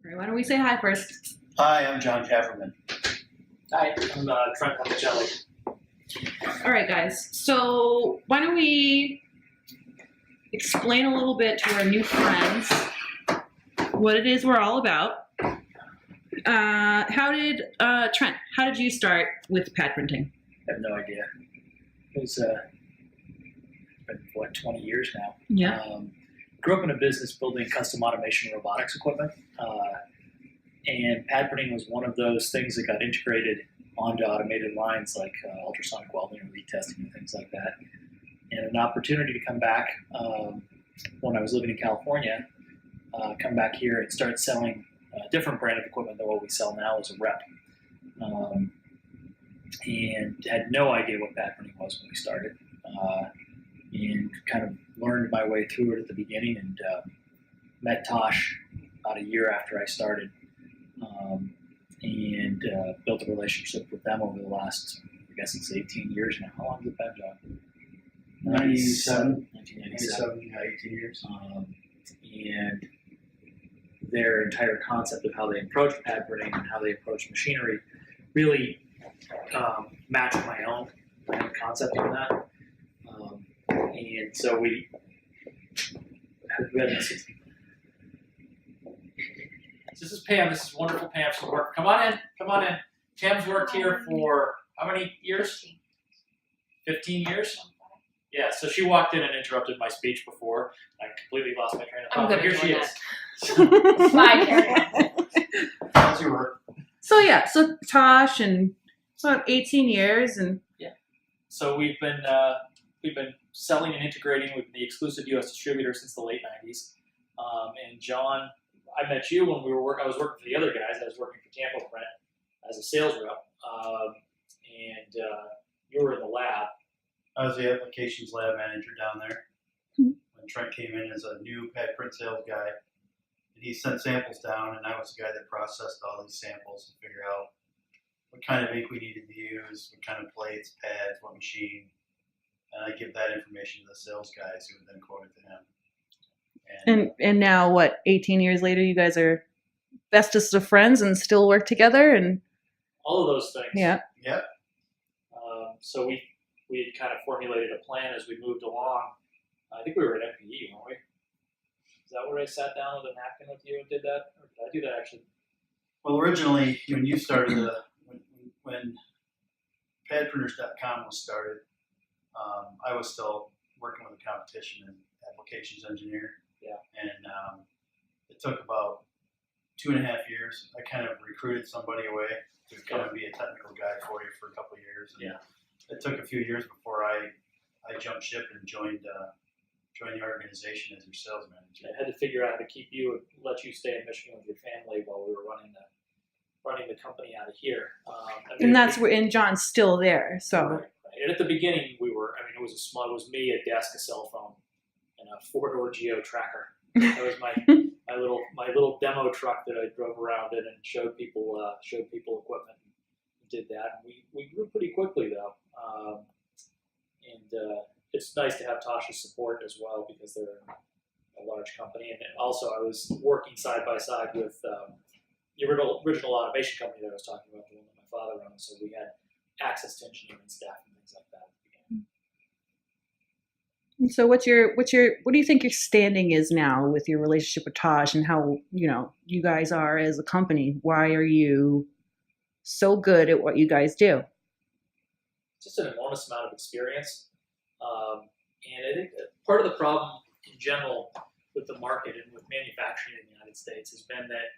All right, why don't we say hi first? Hi, I'm John Kaverman. Hi, I'm Trent Pepicelli. All right, guys. So why don't we explain a little bit to our new friends what it is we're all about. Trent, how did you start with pad printing? I have no idea. It was been 20 years now. Yeah. Grew up in a business building custom automation robotics equipment, and pad printing was one of those things that got integrated onto automated lines like ultrasonic welding and retesting and things like that. And an opportunity to come back when I was living in California, come back here and start selling a different brand of equipment than what we sell now as a rep. And had no idea what pad printing was when we started, and kind of learned my way through it at the beginning, and met Tosh about a year after I started, and built a relationship with them over the last, I guess it's 18 years now. How long has it been, John? 1997, 18 years. And their entire concept of how they approach pad printing and how they approach machinery really matched my own concept on that. And so we have been. This is Pam. This is wonderful Pam. She's worked. Come on in. Come on in. Pam's worked here for how many years? 15 years? Yeah, so she walked in and interrupted my speech before. I completely lost my train of thought. But here she is. Bye, Karen. How's your work? So Tosh and about 18 years, and So we've been selling and integrating with the exclusive U.S. distributor since the late 90s. And John, I met you when I was working for the other guys. I was working for Tampa Print as a sales rep, and you were in the lab. I was the applications lab manager down there when Trent came in as a new pad print sales guy. And he sent samples down, and I was the guy that processed all these samples and figured out what kind of ink we needed to use, what kind of plates, pads, what machine. And I give that information to the sales guys who would then quote it to him. And now what? 18 years later, you guys are bestest of friends and still work together, and All of those things. yeah. Yep. So we had kind of formulated a plan as we moved along. I think we were at MPE, weren't we? Is that where I sat down with a napkin with you and did that? Or did I do that actually? Well, originally, when you started, when padprinters.com was started, I was still working with a competition and applications engineer. Yeah. And it took about 2.5 years. I kind of recruited somebody away to come and be a technical guy for you for a couple of years. And Yeah. it took a few years before I jumped ship and joined the organization as your sales manager. I had to figure out how to keep you and let you stay in Michigan with your family while we were running the company out of here. And that's where, and John's still there. So Right. And at the beginning, it was me, a desk, a cell phone, and a 4-door Geo tracker. That was my little demo truck that I drove around in and showed people equipment. Did that. And we grew pretty quickly though, and it's nice to have Tosh's support as well because they're a large company. And also, I was working side by side with the original automation company that I was talking about, the one that my father owned. So we had access to engineering staff and things like that at the beginning. So what do you think your standing is now with your relationship with Tosh, and how you guys are as a company? Why are you so good at what you guys do? Just an enormous amount of experience, and I think that part of the problem in general with the market and with manufacturing in the United States has been that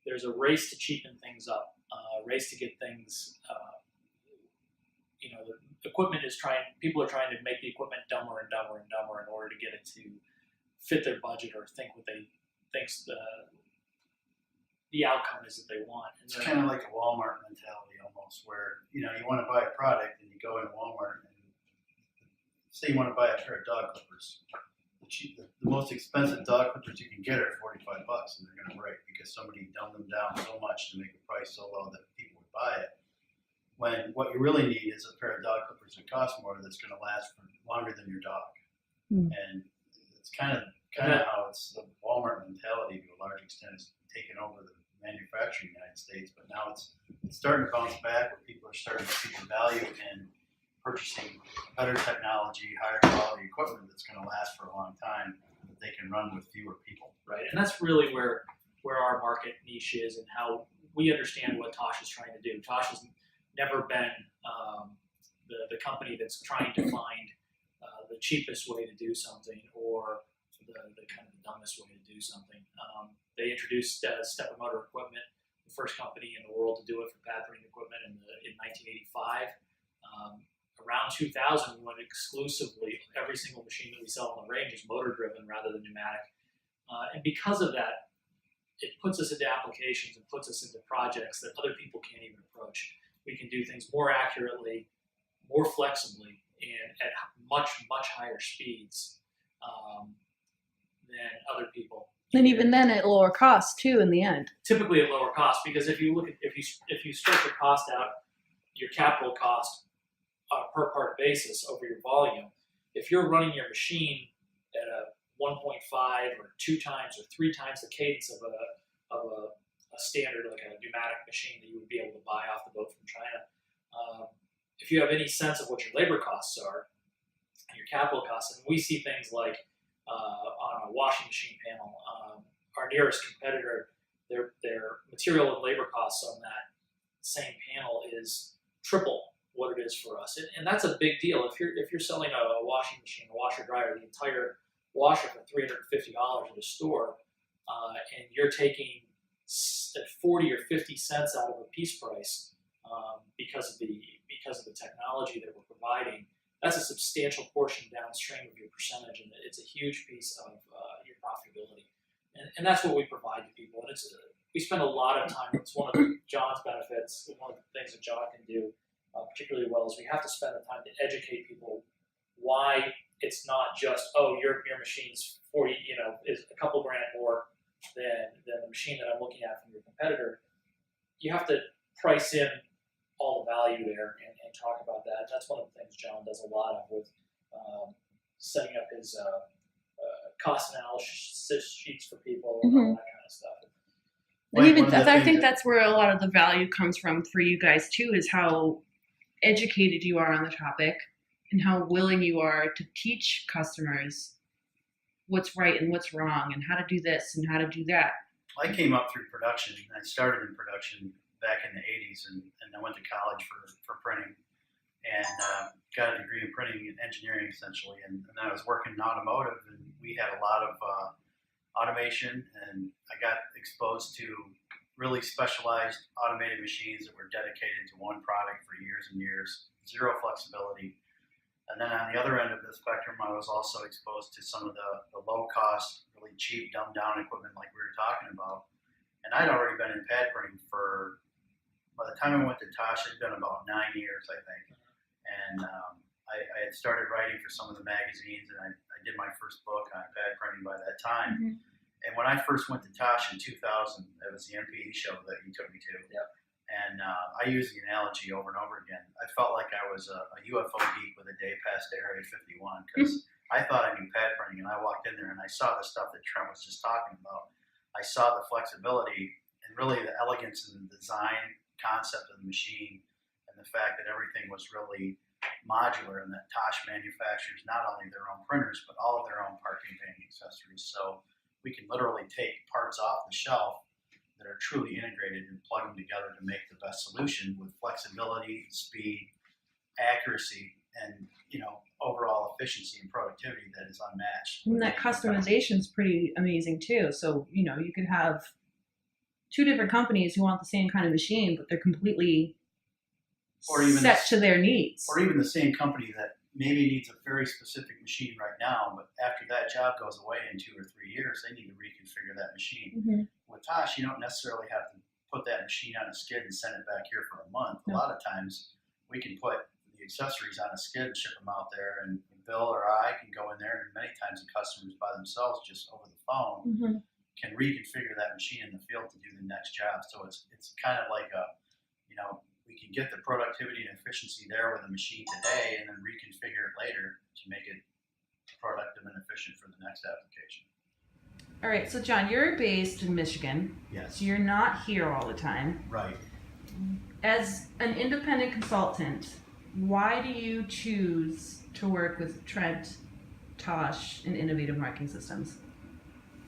there's a race to cheapen things up, a race to get things. The equipment people are trying to make the equipment dumber and dumber and dumber in order to get it to fit their budget or think what they think's the outcome is that they want. And It's kind of like a Walmart mentality almost, where you want to buy a product and you go into Walmart and say you want to buy a pair of dog clippers. The most expensive dog clippers you can get are $45, and they're going to break because somebody dumbed them down so much to make the price so low that people would buy it. When what you really need is a pair of dog clippers that cost more, that's going to last for longer than your dog. And it's kind of how it's the Walmart mentality to a large extent is taken over the manufacturing in the United States, but now it's starting to bounce back where people are starting to see the value in purchasing better technology, higher quality equipment that's going to last for a long time that they can run with fewer people. Right, and that's really where our market niche is and how we understand what Tosh is trying to do. Tosh has never been the company that's trying to find the cheapest way to do something or the kind of the dumbest way to do something. They introduced stepper motor equipment, the first company in the world to do it for pad printing equipment in 1985. Around 2000, we went exclusively, every single machine that we sell on the range is motor driven rather than pneumatic. And because of that, it puts us into applications and puts us into projects that other people can't even approach. We can do things more accurately, more flexibly, and at much, much higher speeds than other people. And even then at lower cost too in the end. Typically at lower cost, because if you look at if you strip the cost out, your capital cost on a per part basis over your volume, if you're running your machine at a 1.5 or 2 times or 3 times the cadence of a standard, like a pneumatic machine that you would be able to buy off the boat from China, if you have any sense of what your labor costs are and your capital costs, and we see things like on a washing machine panel, our nearest competitor, their material and labor costs on that same panel is triple what it is for us, and that's a big deal. If you're selling a washing machine, a washer dryer, the entire washer for $350 at a store, and you're taking 40 or 50 cents out of a piece price because of the technology that we're providing, that's a substantial portion downstream of your percentage, and it's a huge piece of your profitability. And that's what we provide to people. And we spend a lot of time. It's one of John's benefits. One of the things that John can do particularly well is we have to spend the time to educate people why it's not just, oh, your machine's 40, is a couple grand more than the machine that I'm looking at from your competitor. You have to price in all the value there and talk about that. And that's one of the things John does a lot of with setting up his cost analysis sheets for people and all that kind of stuff. And even I think that's where a lot of the value comes from for you guys too, is how educated you are on the topic and how willing you are to teach customers what's right and what's wrong and how to do this and how to do that. I came up through production. I started in production back in the 80s and I went to college for printing and got a degree in printing and engineering essentially. And I was working in automotive and we had a lot of automation, and I got exposed to really specialized automated machines that were dedicated to one product for years and years, zero flexibility. And then on the other end of the spectrum, I was also exposed to some of the low-cost, really cheap, dumbed-down equipment like we were talking about. And I'd already been in pad printing by the time I went to Tosh, it'd been about 9 years, I think. And I had started writing for some of the magazines, and I did my first book on pad printing by that time. Mm-hmm. And when I first went to Tosh in 2000, it was the MPE show that he took me to. Yep. And I used the analogy over and over again. I felt like I was a UFO geek with a day past Area 51 because I thought I knew pad printing, and I walked in there and I saw the stuff that Trent was just talking about. I saw the flexibility and really the elegance in the design concept of the machine, and the fact that everything was really modular and that Tosh manufactures not only their own printers but all of their own part containment accessories. So we can literally take parts off the shelf that are truly integrated and plug them together to make the best solution with flexibility, speed, accuracy, and overall efficiency and productivity that is unmatched. And that customization is pretty amazing too. So you could have 2 different companies who want the same kind of machine, but they're completely set to their needs. Or even the same company that maybe needs a very specific machine right now, but after that job goes away in 2 or 3 years, they need to reconfigure that machine. Mm-hmm. With Tosh, you don't necessarily have to put that machine on a skid and send it back here for a month. No. A lot of times we can put the accessories on a skid and ship them out there, and Bill or I can go in there, and many times the customers by themselves, just over the phone, can reconfigure that machine in the field to do the next job. So it's kind of like we can get the productivity and efficiency there with a machine today and then reconfigure it later to make it productive and efficient for the next application. All right, so John, you're based in Michigan, Yes. so you're not here all the time. Right. As an independent consultant, why do you choose to work with Trent, Tosh, and Innovative Marketing Systems?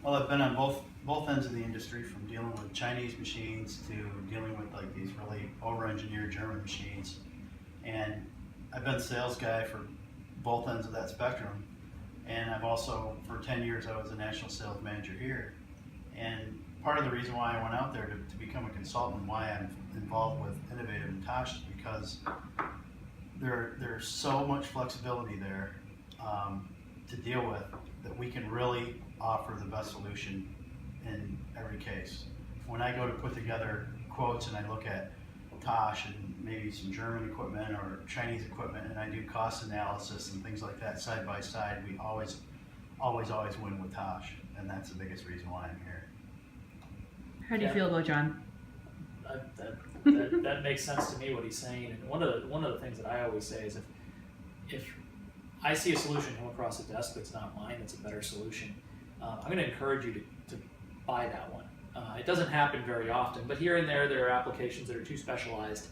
Well, I've been on both ends of the industry, from dealing with Chinese machines to dealing with like these really over-engineered German machines, and I've been sales guy for both ends of that spectrum. And I've also, for 10 years, I was a national sales manager here. And part of the reason why I went out there to become a consultant, why I'm involved with Innovative and Tosh, is because there's so much flexibility there to deal with, that we can really offer the best solution in every case. When I go to put together quotes and I look at Tosh and maybe some German equipment or Chinese equipment, and I do cost analysis and things like that side by side, we always win with Tosh, and that's the biggest reason why I'm here. How do you feel about John? That makes sense to me what he's saying. And one of the things that I always say is if I see a solution come across the desk that's not mine, that's a better solution, I'm going to encourage you to buy that one. It doesn't happen very often, but here and there are applications that are too specialized.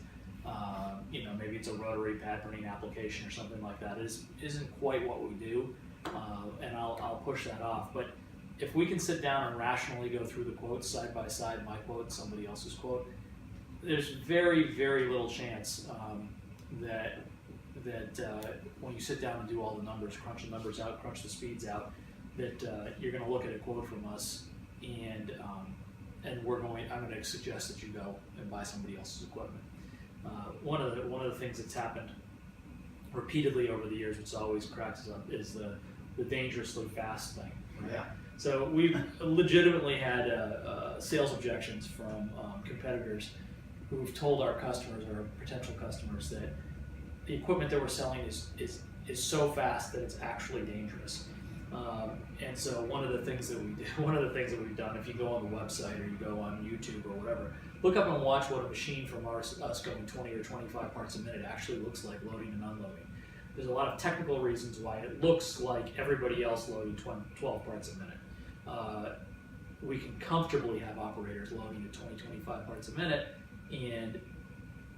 Maybe it's a rotary pad printing application or something like that. It isn't quite what we do, and I'll push that off. But if we can sit down and rationally go through the quotes side by side, my quote and somebody else's quote, there's very, very little chance that when you sit down and do all the numbers, crunch the numbers out, crunch the speeds out, that you're going to look at a quote from us and I'm going to suggest that you go and buy somebody else's equipment. One of the things that's happened repeatedly over the years, which always cracks us up, is the dangerously fast thing. Right? Yeah. So we've legitimately had sales objections from competitors who've told our customers or potential customers that the equipment that we're selling is so fast that it's actually dangerous. And so one of the things that we've done, if you go on the website or you go on YouTube or whatever, look up and watch what a machine from us going 20 or 25 parts a minute actually looks like loading and unloading. There's a lot of technical reasons why it looks like everybody else loading 12 parts a minute. We can comfortably have operators loading at 20, 25 parts a minute and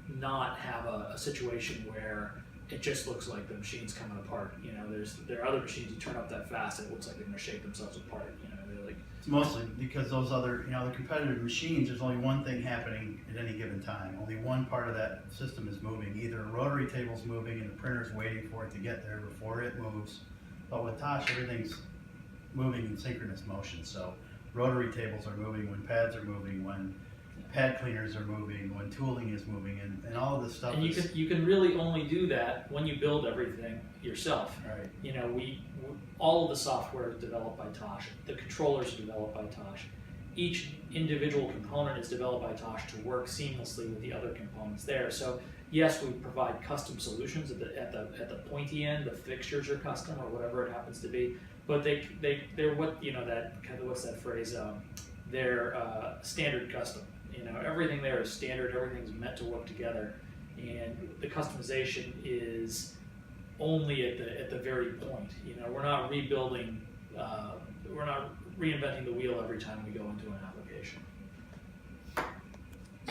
not have a situation where it just looks like the machine's coming apart. There are other machines you turn up that fast, it looks like they're going to shake themselves apart. They're like. It's mostly because those other, the competitive machines, there's only one thing happening at any given time. Only one part of that system is moving. Either a rotary table's moving and the printer's waiting for it to get there before it moves. But with Tosh, everything's moving in synchronous motion. So rotary tables are moving when pads are moving, when pad cleaners are moving, when tooling is moving, and all of this stuff. And you can really only do that when you build everything yourself. Right. All of the software is developed by Tosh. The controllers are developed by Tosh. Each individual component is developed by Tosh to work seamlessly with the other components there. So yes, we provide custom solutions at the pointy end. The fixtures are custom or whatever it happens to be. But they're what that kind of, what's that phrase? They're standard custom. Everything there is standard. Everything's meant to work together, and the customization is only at the very point. We're not rebuilding. We're not reinventing the wheel every time we go into an application.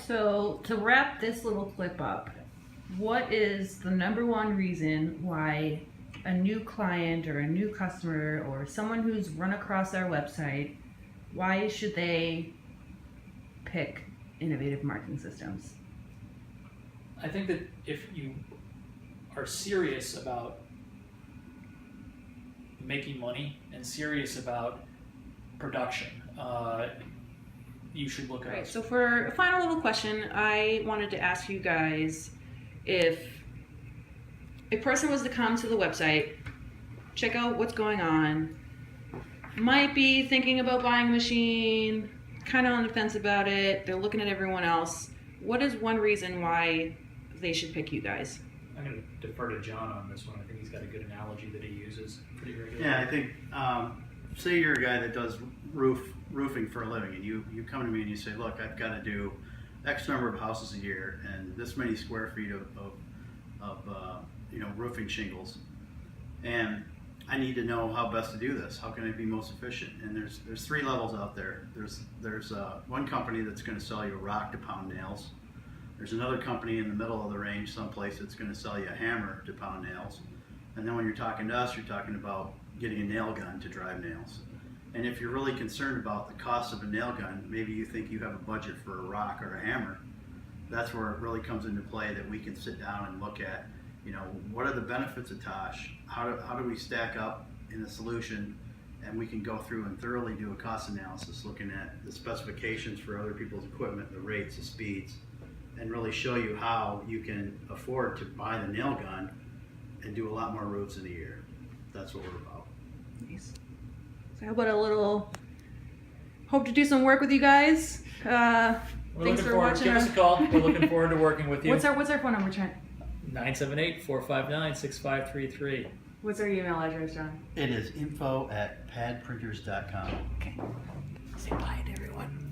So to wrap this little clip up, what is the number one reason why a new client or a new customer or someone who's run across our website, why should they pick Innovative Marketing Systems? I think that if you are serious about making money and serious about production, you should look at us. So for a final little question, I wanted to ask you guys, if a person was to come to the website, check out what's going on, might be thinking about buying a machine, kind of on the fence about it, they're looking at everyone else, what is one reason why they should pick you guys? I'm going to defer to John on this one. I think he's got a good analogy that he uses pretty regularly. Yeah, I think, say you're a guy that does roofing for a living, and you come to me and you say, look, I've got to do X number of houses a year and this many square feet of roofing shingles, and I need to know how best to do this. How can I be most efficient? And there's 3 levels out there. There's one company that's going to sell you a rock to pound nails. There's another company in the middle of the range, someplace, that's going to sell you a hammer to pound nails. And then when you're talking to us, you're talking about getting a nail gun to drive nails. And if you're really concerned about the cost of a nail gun, maybe you think you have a budget for a rock or a hammer. That's where it really comes into play, that we can sit down and look at, what are the benefits of Tosh? How do we stack up in a solution? And we can go through and thoroughly do a cost analysis, looking at the specifications for other people's equipment, the rates, the speeds, and really show you how you can afford to buy the nail gun and do a lot more roofs in a year. That's what we're about. Nice. So how about a little, hope to do some work with you guys. We're Thanks looking for forward. watching Give us a call. We're looking forward to working with you. What's our phone number, Trent? 978-459-6533. What's our email address, John? It is info@padprinters.com. Okay. Say bye to everyone.